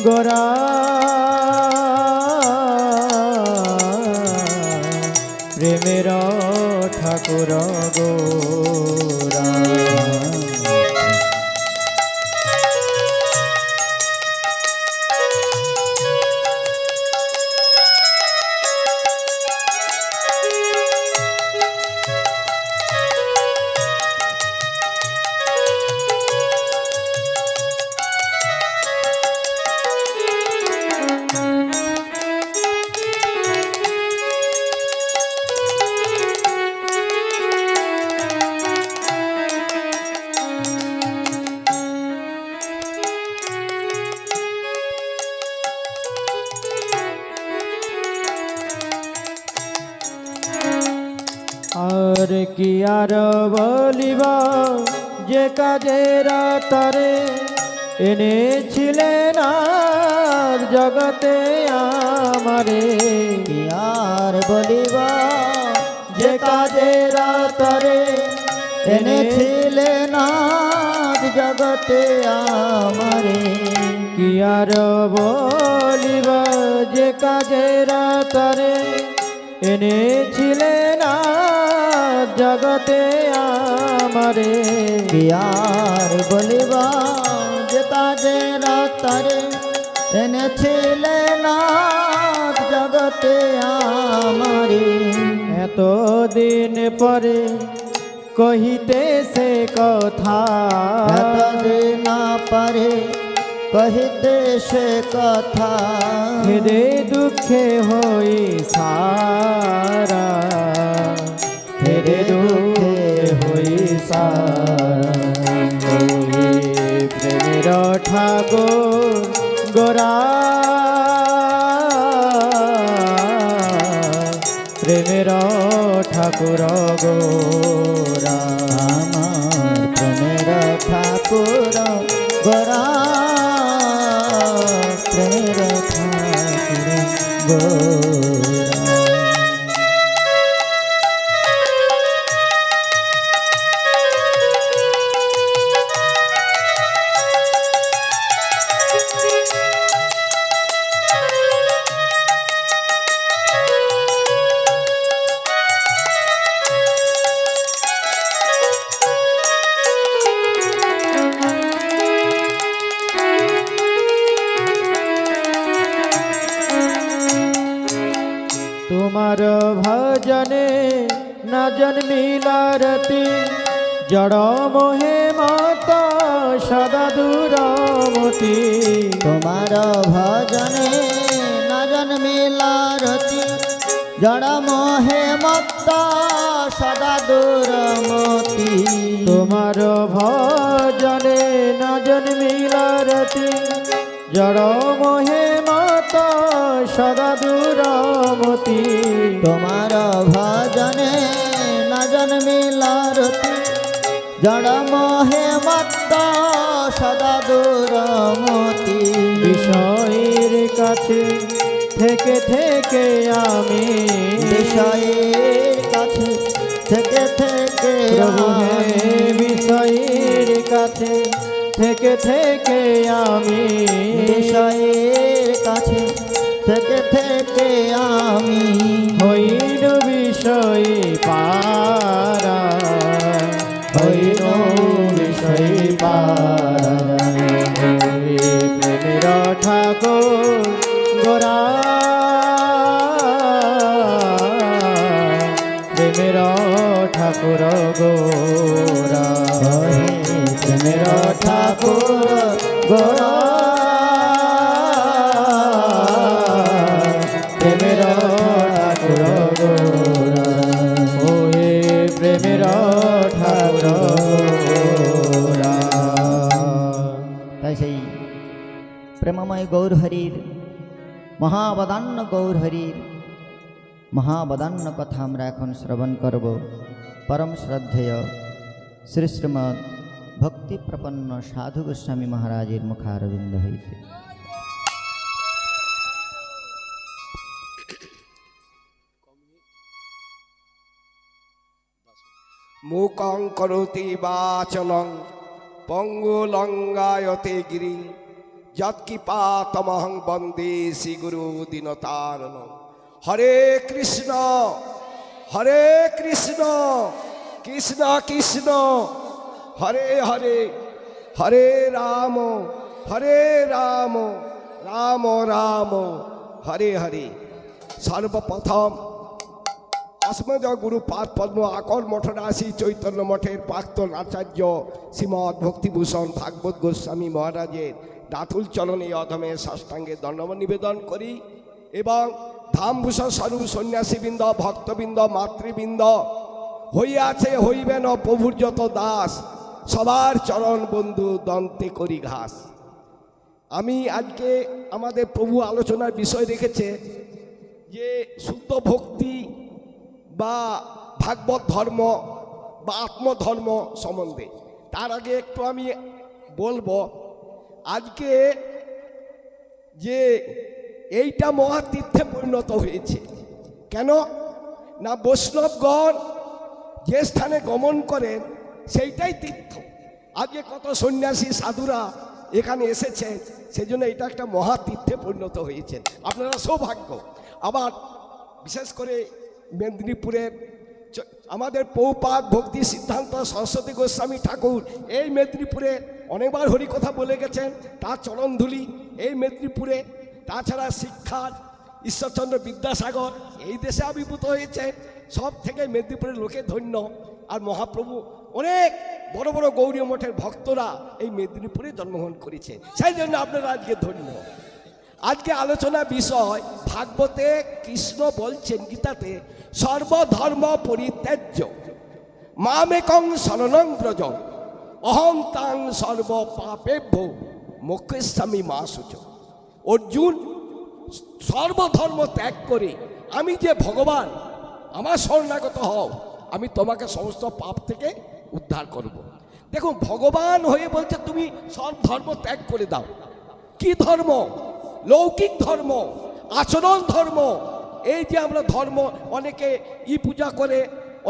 গোরা প্রেমের ঠাকুর গোরা। আর কি আর বলিবা যে কাজের তারে এনেছিলেন আর জগতে আমারে। কি আর বলিবা যে কাজের তারে এনেছিলেন আজ জগতে আমারে। কি আর বলিবা যে কাজের তারে এনেছিলেন আজ জগতে আমারে। কি আর বলিবা যে কাজের তারে এনেছিলেন আজ জগতে আমারে। এতদিন পরে কহিতে সে কথা, এতদিন পরে কহিতে সে কথা। হেদে দুঃখে হই সারা, হেদে দুঃখে হই সারা। প্রেমের ঠাকুর গোরা প্রেমের ঠাকুর গোরা। আমার প্রেমের ঠাকুর গোরা, প্রেমের ঠাকুর গোরা। তোমার ভজনে না জন্মিলা রতি, জড় মোহে মাতা সদা দূরমতি। তোমার ভজনে না জন্মিলা রতি, জড় মোহে মত্ত সদা দূরমতি। তোমার ভজনে না জন্মিলা রতি, জড় মোহে মাতা সদা দূরমতি। তোমার ভজনে না জন্মিলা রতি, জড় মোহে মত্ত সদা দূরমতি। বিষয়ের কাছে থেকে থেকে আমি, বিষয়ের কাছে থেকে থেকে প্রভু হে আমি। বিষয়ের কাছে থেকে থেকে আমি, বিষয়ের কাছে থেকে থেকে আমি। হইল বিষয় পারা, হইল বিষয় পারা। প্রেমের ঠাকুর গোরা প্রেমের ঠাকুর গোরা। প্রেমের ঠাকুর গোরা, প্রেমের ঠাকুর গোরা। ওহে প্রেমের ঠাকুর গোরা। তাই সেই প্রেমময় গৌর হরির মহাবদান্য গৌর হরির মহাবদান্য কথা আমরা এখন শ্রবণ করব। পরম শ্রদ্ধেয় শ্রী শ্রীমৎ ভক্তি প্রপন্ন সাধু গোস্বামী মহারাজের মুখারবিন্দ হইতে। মূকং করোতি বাচলং পঙ্গুলঙ্গায়তে গিরি যৎকৃপাতমহং বন্দে শ্রী গুরু দীনতারণ। হরে কৃষ্ণ কৃষ্ণ কৃষ্ণ হরে হরে, হরে রাম রাম রাম হরে হরে। সর্বপ্রথম अस्मद गुरु पाद पद्म आकर मठराशि चैतन्य मठेर प्राक्तन आचार्य श्रीमद भक्तिभूषण भागवत गोस्वामी महाराजेर दातुल चरणे अधमे साष्टांगे दंडवत निवेदन करी एवं धामभूषण स्वरूप सन्यासीबृंद भक्तबृंद मातृबृंद हইয়াছে হইবেন প্রভুর যত দাস সবার চরণ বন্ধু দন্তে করি ঘাস। আমি আজকে আমাদের প্রভু আলোচনার বিষয় রেখেছে যে শুদ্ধ ভক্তি বা ভাগবত ধর্ম বা আত্মধর্ম সম্বন্ধে। তার আগে একটু আমি বলবো আজকে যে এইটা মহাতীর্থে পরিণত হয়েছে কেন না, বৈষ্ণবগণ যে স্থানে গমন করেন সেইটাই তীর্থ। আজকে কত সন্ন্যাসী সাধুরা এখানে এসেছেন, সেজন্য এটা একটা মহাতীর্থে পরিণত হয়েছে। আপনারা সৌভাগ্য। আবার বিশেষ করে মেদিনীপুরের আমাদের পৌপাদ ভক্তি সিদ্ধান্ত সরস্বতী গোস্বামী ঠাকুর এই মেদিনীপুরে অনেকবার হরিকথা বলে গেছেন, তার চরণধুলি এই মেদিনীপুরে। তাছাড়া শিক্ষার ঈশ্বরচন্দ্র বিদ্যাসাগর এই দেশে আবির্ভূত হয়েছে। সব থেকে মেদিনীপুরের লোকে ধন্য। আর মহাপ্রভু অনেক বড় বড় গৌরী মঠের ভক্তরা এই মেদিনীপুরে জন্মগ্রহণ করেছে, সেই জন্য আপনারা আজকে ধন্য। আজকে আলোচনা বিষয় ভাগবতে কৃষ্ণ বলছেন গীতাতে সর্বধর্ম পরিত্যাজ্য মামেকং শরণং ব্রজ অহং তাং সর্ব পাপেভ্য মোক্ষেস্বামী মা শুচ। অর্জুন সর্বধর্ম ত্যাগ করে আমি যে ভগবান আমার শরণাগত হও, আমি তোমাকে সমস্ত পাপ থেকে উদ্ধার করব। দেখুন ভগবান হয়ে বলছে তুমি সব ধর্ম ত্যাগ করে দাও। কি ধর্ম? লৌকিক ধর্ম, আচরণ ধর্ম। এই যে আমরা ধর্ম, অনেকে পূজা করে,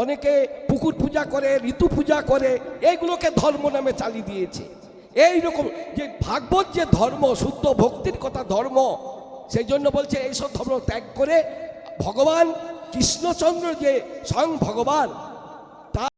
অনেকে পুকুর পূজা করে, ঋতু পূজা করে, এইগুলোকে ধর্ম নামে চালিয়ে দিয়েছে। এই রকম যে ভাগবত যে ধর্ম, শুদ্ধ ভক্তির কথা ধর্ম, সেই জন্য বলছে এইসব ধর্ম ত্যাগ করে ভগবান কৃষ্ণচন্দ্র যে স্বয়ং ভগবান